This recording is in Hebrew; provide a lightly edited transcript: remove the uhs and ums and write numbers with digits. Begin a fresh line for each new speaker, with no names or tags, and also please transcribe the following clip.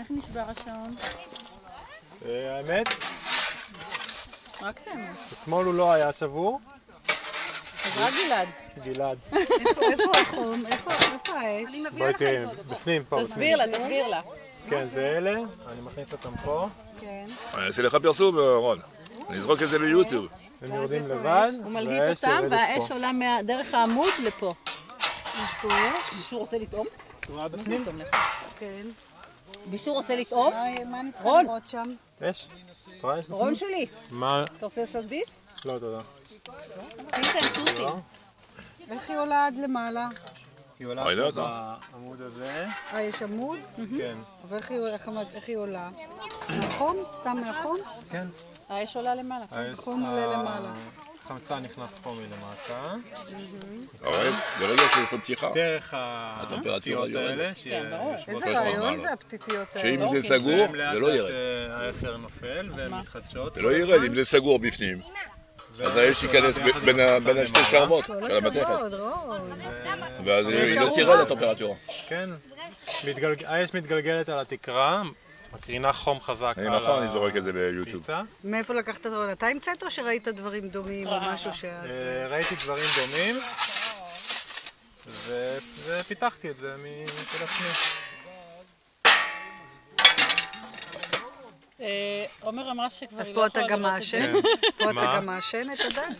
איך נשבר השעון?
האמת,
רק תאמת.
אתמול הוא לא היה שבור.
אז רק גלעד.
גלעד.
איפה החום? איפה האש?
בואי תראי, בפנים פה.
תסביר לה.
כן, זה אלה, אני מכניס אותם פה.
כן.
אני אעשה לך פרסום, רון. אני אזרוק את זה ליוטיוב.
הם יורדים לבד,
הוא מלהיט אותם והאש עולה דרך העמוד לפה.
מישהו רוצה לטעום?
רואה בפנים?
כן.
מישהו רוצה לטעום?
מה אני צריכה
רון.
לראות שם?
אש? את רואה אש בפנים?
רון שלי,
מה?
אתה רוצה לעשות ביס?
לא, תודה. לא?
איך היא עולה עד למעלה?
היא עולה
ראית
פה
אותה?
בעמוד הזה.
יש עמוד?
כן.
ואיך היא עולה? מהחום? סתם מהחום?
כן.
האש עולה למעלה. החום עולה למעלה.
החמצן נכנס פה מלמטה.
אבל ברגע שיש לו פתיחה,
דרך
הטמפרטורה
הפתיות
יורדת.
האלה,
כן, ברור.
שיושבות
איזה
כל
רעיון
מעלות.
זה הפתיתיות האלה.
שאם זה סגור,
והן
זה לא ירד.
האפר נופל והן מתחדשות.
זה לא ירד, אם זה סגור בפנים. אז האש תיכנס בין השתי שרבות של המתכת. ואז היא לא תרד הטמפרטורה.
כן. האש מתגלגלת על התקרה, מקרינה חום חזק על
נכון, אני זורק את זה ביוטיוב.
הפיצה.
מאיפה לקחת את הרעיון? אתה המצאת או שראית דברים דומים או משהו
ראיתי דברים דומים ופיתחתי את זה משל עצמי.
עומר אמרה שכבר
אז
היא
פה
לא
אתה
יכולה
גם
לראות את זה.
מעשן?
פה אתה
מה?
גם מעשן את הדג?